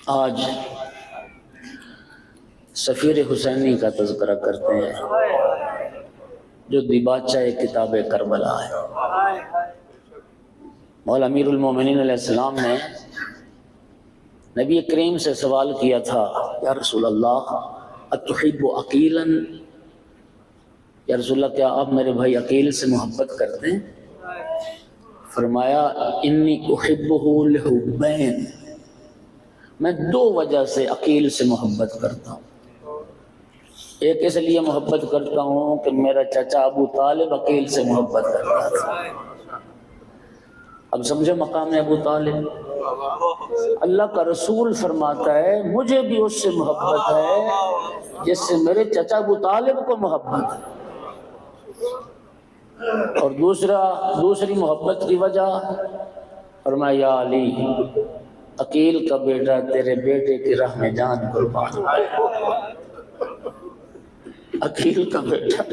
آج سفیر حسینی کا تذکرہ کرتے ہیں جو دیباچہ کتاب کربلا ہے۔ مولا امیر المومنین علیہ السلام نے نبی کریم سے سوال کیا تھا، یا رسول اللہ اتحب عقیلا، یا رسول اللہ کیا آپ میرے بھائی عقیل سے محبت کرتے ہیں؟ فرمایا انی احبہ لحبین، میں دو وجہ سے عقیل سے محبت کرتا ہوں۔ ایک اس لیے محبت کرتا ہوں کہ میرا چچا ابو طالب عقیل سے محبت کرتا تھا۔ اب سمجھو مقام ابو طالب، اللہ کا رسول فرماتا ہے مجھے بھی اس سے محبت ہے جس سے میرے چچا ابو طالب کو محبت ہے۔ اور دوسری محبت کی وجہ فرمایا یا علی، عقیل کا بیٹا تیرے بیٹے کی راہ میں جان قربان، عقیل کا بیٹا۔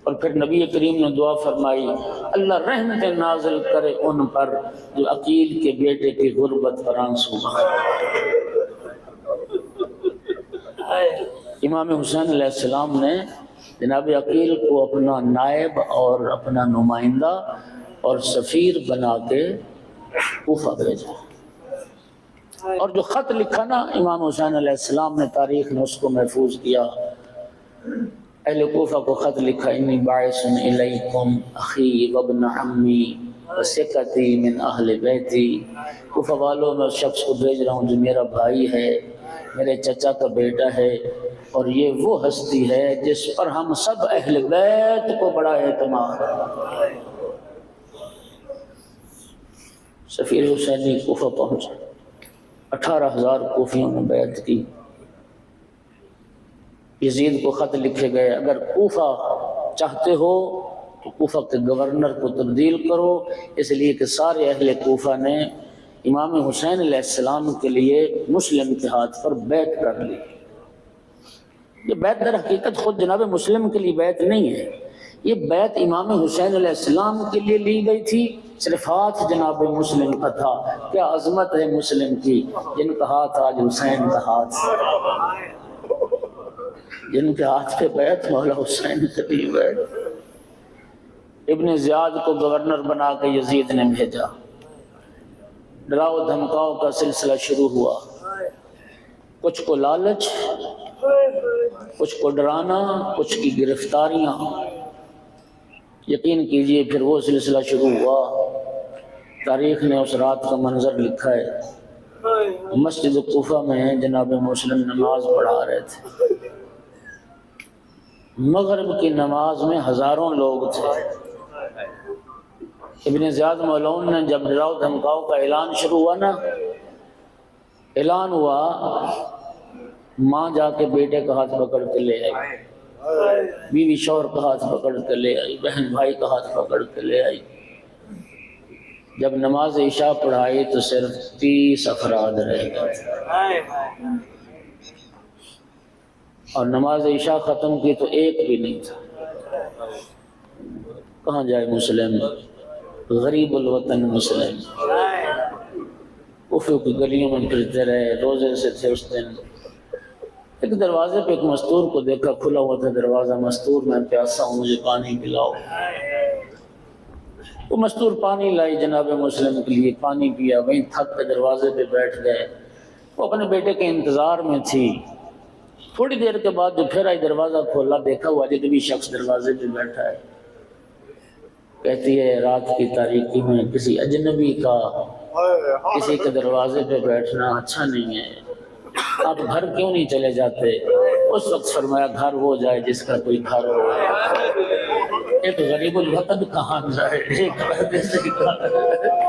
اور پھر نبی کریم نے دعا فرمائی اللہ رحمت نازل کرے ان پر جو عقیل کے بیٹے کی غربت پر آنسو بہائے۔ امام حسین علیہ السلام نے جناب عقیل کو اپنا نائب اور اپنا نمائندہ اور سفیر بنا کے کوفہ بھیجا، اور جو خط لکھا نا امام حسین علیہ السلام نے، تاریخ نے اس کو محفوظ کیا۔ اہل کوفہ کو خط لکھا انی باعث الیکم اخی وابن عمی وثقتی من اہل بیتی، کوفہ والوں میں اس شخص کو بھیج رہا ہوں جو میرا بھائی ہے، میرے چچا کا بیٹا ہے، اور یہ وہ ہستی ہے جس پر ہم سب اہل بیت کو بڑا اعتماد ہے۔ سفیر حسینی کوفہ پہنچا، 18,000 کوفیوں نے بیعت کی۔ یزید کو خط لکھے گئے اگر کوفہ چاہتے ہو تو کوفہ کے گورنر کو تبدیل کرو، اس لیے کہ سارے اہل کوفہ نے امام حسین علیہ السلام کے لیے مسلم کے ہاتھ پر بیعت کر لی۔ یہ بیعت در حقیقت خود جناب مسلم کے لیے بیعت نہیں ہے، یہ بیعت امام حسین علیہ السلام کے لیے لی گئی تھی، صرف ہاتھ جناب مسلم کا تھا۔ کیا عظمت ہے مسلم کی، جن کا ہاتھ آج حسین کا ہاتھ، جن کے ہاتھ پہ بیعت مولا حسین کے لیے بیعت۔ ابن زیاد کو گورنر بنا کے یزید نے بھیجا، ڈراؤ دھمکاؤ کا سلسلہ شروع ہوا، کچھ کو لالچ، کچھ کو ڈرانا، کچھ کی گرفتاریاں۔ یقین کیجئے پھر وہ سلسلہ شروع ہوا۔ تاریخ نے اس رات کا منظر لکھا ہے، مسجد کوفہ میں جناب مسلم نماز پڑھا رہے تھے، مغرب کی نماز میں ہزاروں لوگ تھے۔ ابن زیاد مولون نے جب ڈراؤ دھمکاؤ کا اعلان شروع ہوا نا، اعلان ہوا، ماں جا کے بیٹے کا ہاتھ پکڑ کے لے آئی، بیوی شوہر کا ہاتھ پکڑ کے لے آئی، بہن بھائی کا ہاتھ پکڑ کے لے آئی۔ جب نماز عشاء پڑھائی تو صرف 30 افراد رہ گئے، اور نماز عشاء ختم کی تو ایک بھی نہیں تھا۔ کہاں جائے مسلم، غریب الوطن مسلم، کوفہ کی گلیوں میں پھرتے رہے، روزے سے تھے اس دن۔ ایک دروازے پہ ایک مستور کو دیکھا، کھلا ہوا تھا دروازہ، مستور میں پیاسا ہوں مجھے پانی پلاؤ۔ وہ مستور پانی لائی جناب مسلم کے لیے، پانی پیا، وہیں تھک کے دروازے پہ بیٹھ گئے۔ وہ اپنے بیٹے کے انتظار میں تھی۔ تھوڑی دیر کے بعد جو پھر آئی، دروازہ کھولا، دیکھا وہ اجنبی شخص دروازے پہ بیٹھا ہے۔ کہتی ہے رات کی تاریکی میں کسی اجنبی کا کسی کے دروازے پہ بیٹھنا اچھا نہیں ہے، آپ گھر کیوں نہیں چلے جاتے؟ اس وقت فرمایا گھر وہ جائے جس کا کوئی گھر ہو، ایک غریب الوطن کہاں جائے، ایک پردیسی کہاں جائے۔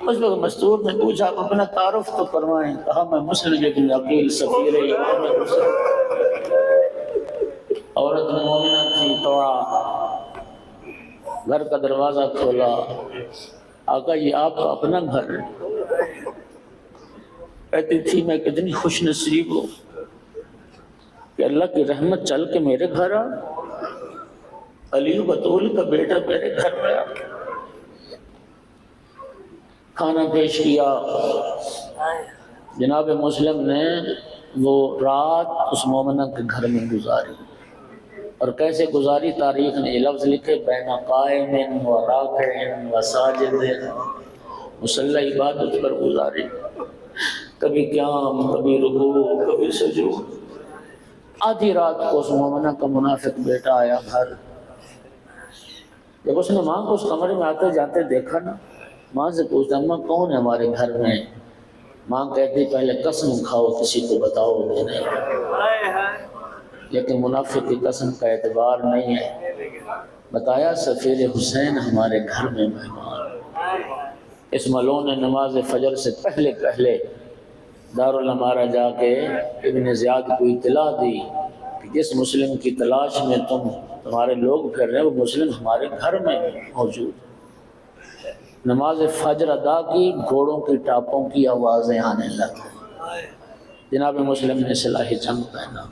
اس وقت مستور نے پوچھا آپ اپنا تعارف تو فرمائیں۔ کہا میں مسلم بن عقیل سفیر امام حسین۔ عورت مومنہ تھی، توڑا، گھر کا دروازہ کھولا، آقا یہ آپ کا اپنا گھر ہے؟ کہتی تھی میں کتنی خوش نصیب ہوں کہ اللہ کی رحمت چل کے میرے گھر آ، علی بطول کا بیٹا میرے گھر میں آ۔ کھانا پیش کیا. جناب مسلم نے وہ رات اس مومنہ کے گھر میں گزاری. اور کیسے گزاری تاریخ نے یہ لفظ لکھے بین قائم و راکع و ساجد، مسلح عبادت پر گزاری. کبھی قیام، کبھی رکوع، کبھی سجود. آدھی رات کو اس مومنہ کا منافق بیٹا آیا گھر. جب اس نے ماں کو اس کمرے میں آتے جاتے دیکھا نا، ماں سے پوچھتا اماں کون ہے ہمارے گھر میں؟ ماں کہتی پہلے قسم کھاؤ کسی کو بتاؤ گے نہیں. لیکن منافق کی قسم کا اعتبار نہیں ہے. بتایا سفیر حسین ہمارے گھر میں مہمان. اس ملعون نے نماز فجر سے پہلے دارالعمارہ جا کے ابن زیاد کو اطلاع دی کہ جس مسلم کی تلاش میں تمہارے لوگ پھر رہے ہیں وہ مسلم ہمارے گھر میں موجود. نماز فجر ادا کی، گھوڑوں کی ٹاپوں کی آوازیں آنے لگیں. جناب مسلم نے سلاح جنگ پہنا.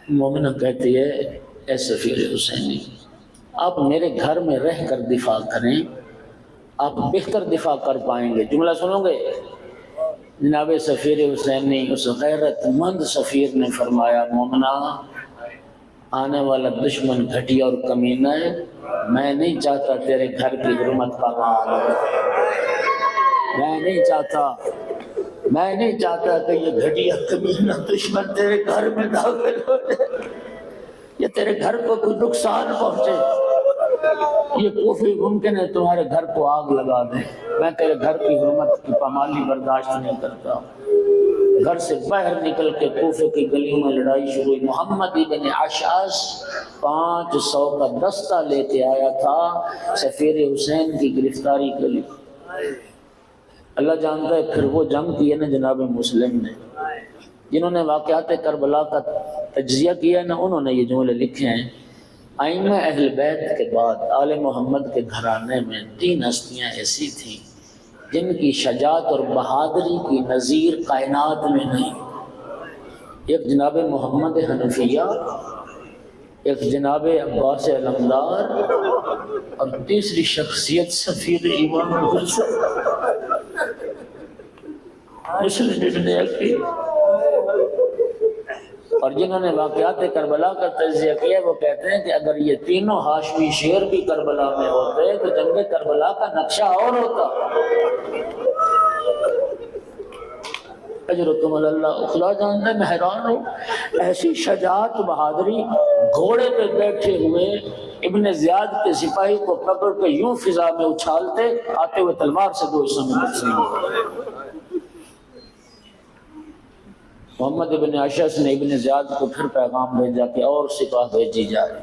مومنہ کہتی ہے اے سفیر حسینی، آپ میرے گھر میں رہ کر دفاع کریں، آپ بہتر دفاع کر پائیں گے. جملہ سنو گے؟ جناب سفیر حسینی اس غیرت مند سفیر نے فرمایا مومنہ آنے والا دشمن گھٹیا اور کمینہ ہے، میں نہیں چاہتا تیرے گھر کی حرمت کا مال ہو. میں نہیں چاہتا کہ یہ گھٹیا کمینہ دشمن تیرے گھر میں داخل ہو جائے، یہ تیرے گھر کو کوئی نقصان پہنچے. یہ کوفی ممکن ہے تمہارے گھر کو آگ لگا دیں. میں تیرے گھر کی حرمت کی پامالی برداشت نہیں کرتا. گھر سے باہر نکل کے کوفے کی گلیوں میں لڑائی شروع ہوئی. محمد ابن اشعث 500 کا دستہ لے کے آیا تھا سفیر حسین کی گرفتاری کے لیے. اللہ جانتا ہے پھر وہ جنگ کی ہے نا جناب مسلم نے. جنہوں نے واقعات کربلا کا تجزیہ کیا ہے نا انہوں نے یہ جملے لکھے ہیں. ائمہ اہل بیت کے بعد آل محمد کے گھرانے میں 3 ہستیاں ایسی تھیں جن کی شجاعت اور بہادری کی نظیر کائنات میں نہیں. ایک جناب محمد حنفیہ، ایک جناب عباس علمدار، اور تیسری شخصیت سفیر ایمان مسلم ابن عقیل. اور جنہوں نے واقعات کربلا کا تجزیہ کیا وہ کہتے ہیں کہ اگر یہ تینوں ہاشمی شیر بھی کربلا میں ہوتے تو جنگ کربلا کا نقشہ اور ہوتا. اجرکم اللہ. خدا جانتا ہے میں حیران ہوں ایسی شجاعت بہادری. گھوڑے پہ بیٹھے ہوئے ابن زیاد کے سپاہی کو پکڑ کے یوں فضا میں اچھالتے، آتے ہوئے تلوار سے 2 حصوں میں تقسیم. محمد ابن اشعث نے ابن زیاد کو پھر پیغام بھیجا کہ اور سپاہ بھیجی جائے.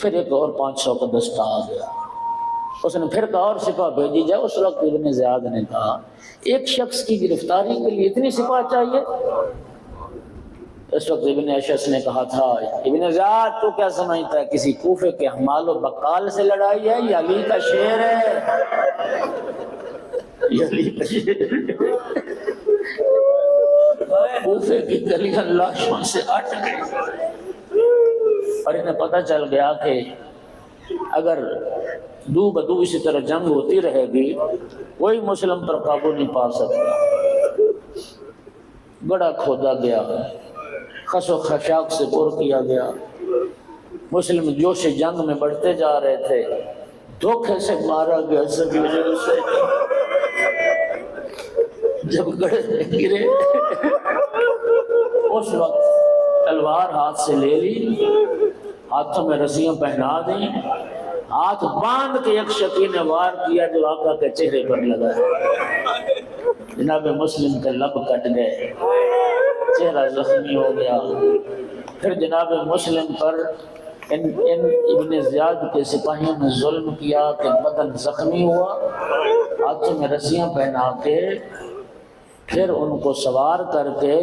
پھر ایک اور 500 کا دستہ آ گیا. اس نے پھر کہا اور سپاہ بھیجی جائے. اس وقت ابن زیاد نے کہا ایک شخص کی گرفتاری کے لیے اتنی سپاہ چاہیے؟ اس وقت ابن اشعث نے کہا تھا ابن زیاد تو کیا سمجھتا ہے کسی کوفے کے حمال و بقال سے لڑائی ہے یا علی کا شیر ہے؟ یہ علی کا شیر. کوفے کی گلیاں لاشوں سے اٹ گئی اور انہیں پتہ چل گیا کہ اگر دو بدو اسی طرح جنگ ہوتی رہے گی کوئی مسلم پر قابو نہیں پا سکتا. بڑا کھودا گیا، خس و خشاک سے پر کیا گیا. مسلم جوش جنگ میں بڑھتے جا رہے تھے، دھوکے سے مارا گیا سبھی وجہ سے. جب گڑے گرے اس وقت تلوار ہاتھ سے لے لی، ہاتھوں میں رسیاں پہنا دیں، ہاتھ باندھ کے ایک شکی نے وار کیا جو آقا کے چہرے پر لگا. جناب مسلم کے لب کٹ گئے، چہرہ زخمی ہو گیا. پھر جناب مسلم پر ان ابن زیاد کے سپاہیوں نے ظلم کیا کہ بدن زخمی ہوا. ہاتھوں میں رسیاں پہنا کے پھر ان کو سوار کر کے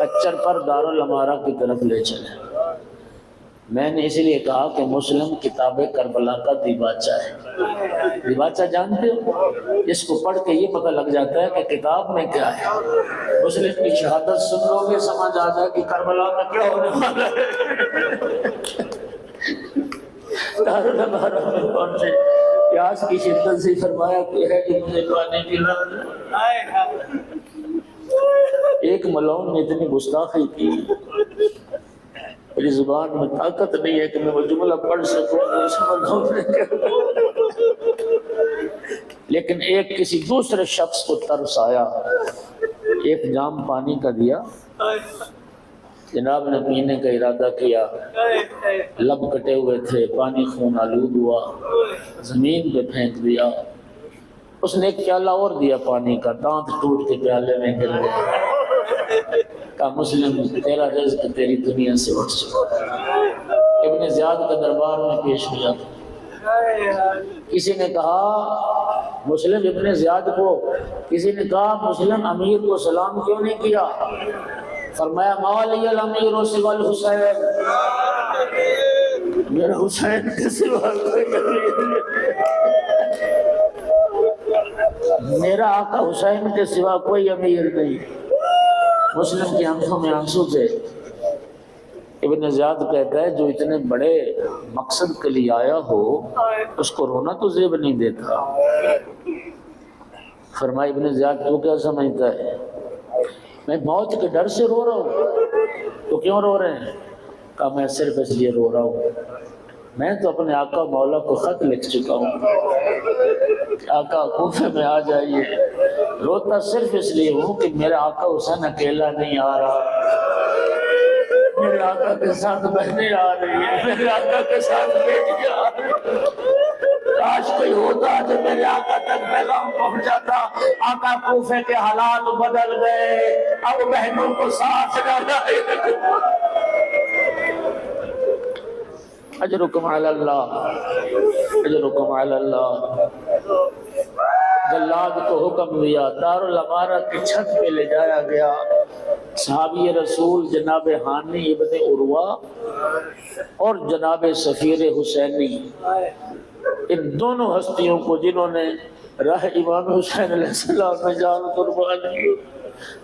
کچر پر دارالعمارہ کی طرف لے چلے. میں نے اسی لیے کہا کہ مسلم کتاب کربلا کا دیباچہ ہے. دیباچہ جانتے ہو؟ جس کو پڑھ کے یہ پتہ لگ جاتا ہے کہ کتاب میں کیا ہے. مسلم کی شہادت سن لو گے سمجھ آ جائے کہ کربلا میں کیا ہونے والا ہے. دارالعمارہ میں پہنچے، پیاس کی شدت سے فرمایا کوئی ہے کہ مجھے پانی پلا دے۔ ایک ملعون نے اتنی گستاخی کی، میری زبان میں طاقت نہیں ہے کہ میں وہ جملہ پڑھ سکوں، اس ملعون نے لیکن ایک کسی دوسرے شخص کو ترس آیا، ایک جام پانی کا دیا، جناب نے پینے کا ارادہ کیا، لب کٹے ہوئے تھے، پانی خون آلود ہوا، زمین پہ پھینک دیا۔ اس نے ایک پیالہ اور دیا پانی کا، دانت ٹوٹ کے پیالے میں گر گئے، کہا مسلم تیرا رزق تیری دنیا سے اٹھ چکا۔ ابن زیاد کا دربار میں پیش ہوا، کسی نے کہا مسلم ابن زیاد کو، کسی نے کہا مسلم امیر کو سلام کیوں نہیں کیا؟ فرمایا مولی الامیر سوى الحسین، میرا حسین کے سوا کوئی امیر نہیں، میرا آقا حسین کے سوا کوئی امیر نہیں۔ مسلم کی آنکھوں میں آنسو تھے۔ ابن زیاد کہتا ہے جو اتنے بڑے مقصد کے لیے آیا ہو اس کو رونا تو زیب نہیں دیتا۔ فرمایا ابن زیاد تو کیا سمجھتا ہے میں موت کے ڈر سے رو رہا ہوں؟ تو کیوں رو رہے ہیں؟ کہا میں صرف اس لیے رو رہا ہوں میں تو اپنے آقا مولا کو خط لکھ چکا ہوں کہ آقا کوفے میں آ جائیے۔ روتا صرف اس لیے ہوں کہ میرا آقا حسین اکیلا نہیں آ رہا، میرے آقا کے ساتھ بہنیں آ رہی ہیں، میرے آقا کے ساتھ بیٹیاں آ رہی ہیں۔ کاش کوئی ہوتا جو میرے آقا تک پیغام پہنچ جاتا۔ آقا کوفے کے حالات بدل گئے، اب بہنوں کو ساتھ نہ لائے۔ اجرکم علی اللہ، اجرکم علی اللہ۔ جلاد کو حکم دیا، دارالامارہ کی چھت پہ لے جایا گیا۔ صحابی رسول جناب حانی ابن عروہ اور جناب سفیر حسینی، ان دونوں ہستیوں کو جنہوں نے راہ امام حسین علیہ السلام میں جان قربان کی،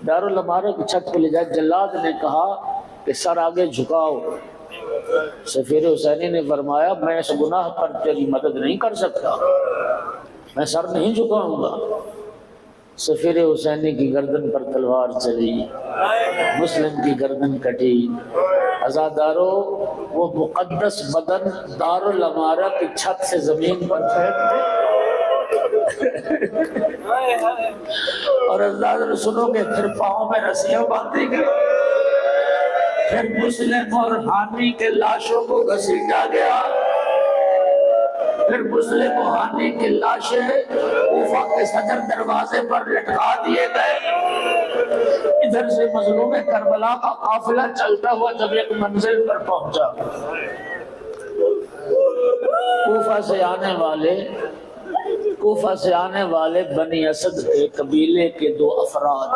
دارالامارہ کی چھت پہ لے جایا۔ جلاد نے کہا کہ سر آگے جھکاؤ۔ سفیر حسینی نے فرمایا میں اس گناہ پر تیری مدد نہیں کر سکتا، میں سر نہیں جھکاؤں گا۔ سفیر حسینی کی گردن پر تلوار چلی، مسلم کی گردن کٹی۔ عزادارو وہ مقدس بدن دارالامارہ کی چھت سے زمین پر پھینک اور عزادارو سنو گے پھر پاؤں میں رسیاں باندھی گئی، پھر مسلم اور حانی کے لاشوں کو گھسیٹا گیا، پھر مسلم و حانی کی لاشیں کوفہ کے صدر دروازے پر لٹکا دیے گئے۔ ادھر سے مظلوم کربلا کا قافلہ چلتا ہوا جب ایک منزل پر پہنچا، کوفہ سے آنے والے بنی اسد کے قبیلے کے دو افراد،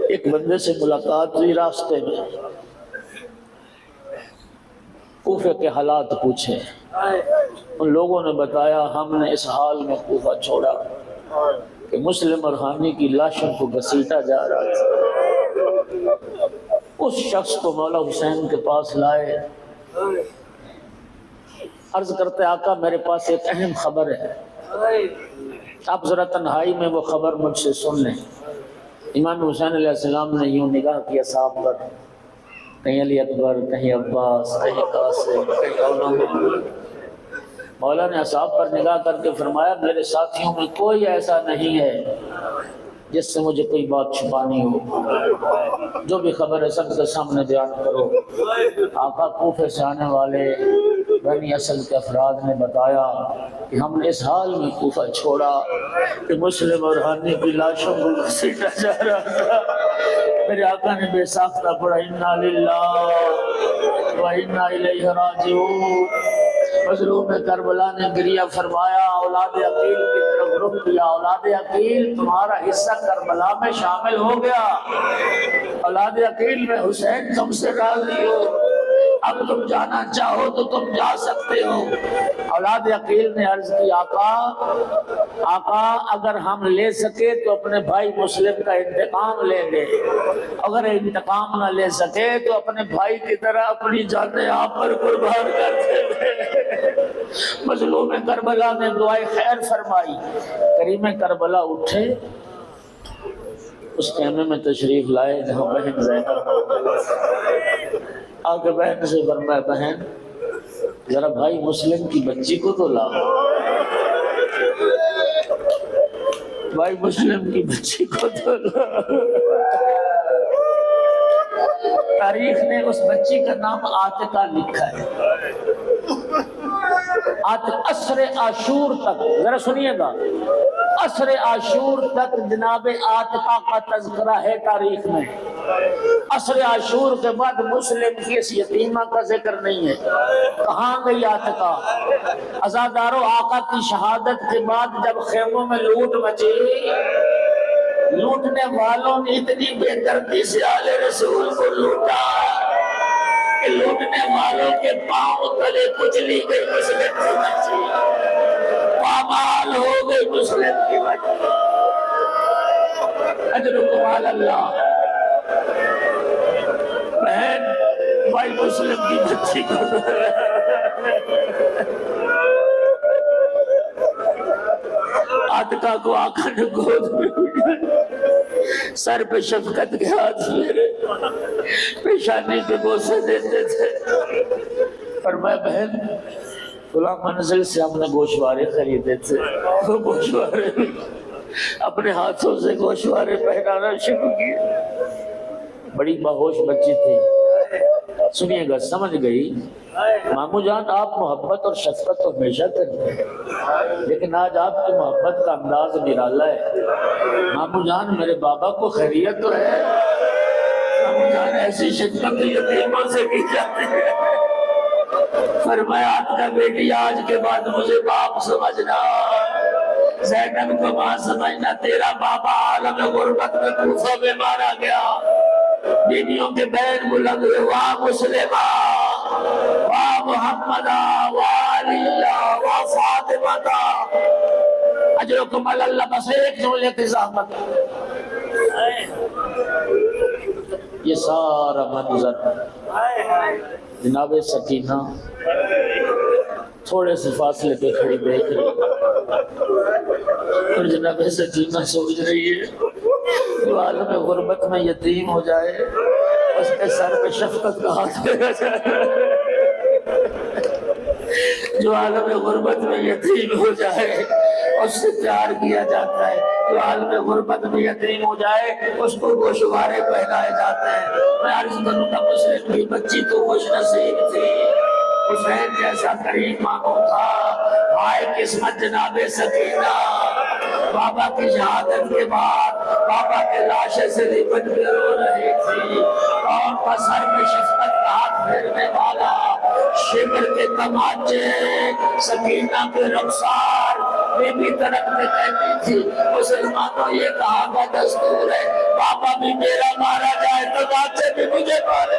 ایک بندے سے ملاقات ہوئی راستے میں، کوفے کے حالات پوچھے۔ ان لوگوں نے بتایا ہم نے اس حال میں کوفہ چھوڑا کہ مسلم اور حانی کی لاشوں کو گھسیٹا جا رہا تھا۔ اس شخص کو مولا حسین کے پاس لائے، عرض کرتے آقا میرے پاس ایک اہم خبر ہے، آپ ذرا تنہائی میں وہ خبر مجھ سے سن لیں۔ امام حسین علیہ السلام نے یوں نگاہ کیا صاحب پر، کہیں علی اکبر، کہیں عباس، کہیں قاسم، کہیں علماء۔ مولا نے اصحاب پر نگاہ کر کے فرمایا میرے ساتھیوں میں کوئی ایسا نہیں ہے جس سے مجھے کوئی بات چھپانی ہو، جو بھی خبر ہے سب کے سامنے بیان کرو۔ آقا کوفے سے آنے والے بنی اسد کے افراد نے بتایا کہ ہم نے اس حال میں کوفہ چھوڑا کہ مسلم اور حانی کی لاشوں کو گھسیٹا جا رہا تھا۔ میرے آقا نے بے ساختہ پڑھا انا للہ و انا الیہ راجعون۔ مظلوم کربلا نے گریہ فرمایا، اولاد عقیل کی طرف رخ کیا، اولاد عقیل تمہارا حصہ کربلا میں شامل ہو گیا، اولاد عقیل میں حسین تم سے راضی ہو، اب تم جانا چاہو تو تم جا سکتے ہو۔ اولاد عقیل نے عرض کی آقا اگر ہم لے سکے تو اپنے بھائی مسلم کا انتقام لیں گے، اگر انتقام نہ لے سکے تو اپنے بھائی کی طرح اپنی جانیں آپ پر قربان کر دیں۔ مظلوم کربلا نے دعائے خیر فرمائی۔ کریم کربلا اٹھے، اس خیمے میں تشریف لائے جہاں بہن زینب آگے بہن سے فرمایا بہن ذرا بھائی مسلم کی بچی کو تو لاؤ، بھائی مسلم کی بچی کو تو لاؤ۔ تاریخ نے اس بچی کا نام عاتقہ لکھا ہے۔ عصر عاشور تک، ذرا سنیے گا، عصر عاشور تک جناب عاتقہ کا تذکرہ ہے تاریخ میں۔ عصر عاشور کے بعد مسلم کی اس یتیمہ کا ذکر نہیں ہے۔ کہاں گئی عاتقہ؟ عزادارو آقا کی شہادت کے بعد جب خیموں میں لوٹ مچی، لوٹنے والوں نے اتنی بے دردی سے آل رسول کو لوٹا کہ لوٹنے والوں کے پاؤں تلے کچلی گئی مسلم کی بچی، پامال ہو گئی مسلم کی بچی۔ اجرکم علی اللہ۔ بہن بھائی مسلم کی بچی کو عاتقہ کو آقا نے گود میں سر پہ شفقت کے ہاتھ میرے پیشانی پہ بوسے دیتے تھے۔ فرمایا بہن فلاں منزل سے ہم نے گوشوارے خریدے تھے، وہ گوشوارے اپنے ہاتھوں سے گوشوارے پہنانا شروع کیے۔ بڑی باہوش بچی تھی، سنیے گا سمجھ گئی۔ مامو جان آپ محبت اور شفقت تو ہمیشہ کرتے ہیں، لیکن آج آپ کی محبت کا انداز نرالا ہے۔ مامو جان میرے بابا کو خیریت تو ہے؟ مامو جان ایسی شفقت یتیموں سے کی جاتی ہے۔ فرمایا آپ کا بیٹی آج کے بعد مجھے باپ سمجھنا، زینب کو ماں سمجھنا، تیرا بابا عالم غربت میں کوفہ میں مارا گیا۔ بیویوں کے بین بلند ہوئے، واہ مسلمہ، واہ محمدہ، واہ علیہ، واہ فاطمہ۔ اجرکم علی اللہ۔ بس ایک جملے کی زحمت، یہ سارا منظر جناب سکینہ تھوڑے سے فاصلے پہ کھڑی دیکھ رہی اور جناب سکینہ سوچ رہی ہے جو عالم غربت میں یتیم ہو جائے اس کے سر پہ شفقت کا ہاتھ پھیرا جائے، جو عالم غربت میں یتیم ہو جائے اس سے پیار کیا جاتا ہے، جو عالم غربت میں یتیم ہو جائے اس کو گوشوارے پہنائے جاتے ہیں۔ میں عرض کروں گا مسلم کی بچی تو خوش نصیب تھی، حسین جیسا کریم ماموں تھا۔ ہائے قسمت جناب سکینہ، بابا کی شہادت کے بعد بابا کے لاشے سے لپٹ کے رو رہی تھی۔ کون تھا سر میں شفقت کا ہاتھ پھیرنے والا؟ شبر کے تماچے سکینہ کے رخسار بی بی طرف میں کہتی تھی مسلمانوں یہ کہا کا دستور ہے، بابا بھی میرا مارا جائے تو باچے بھی مجھے مارے۔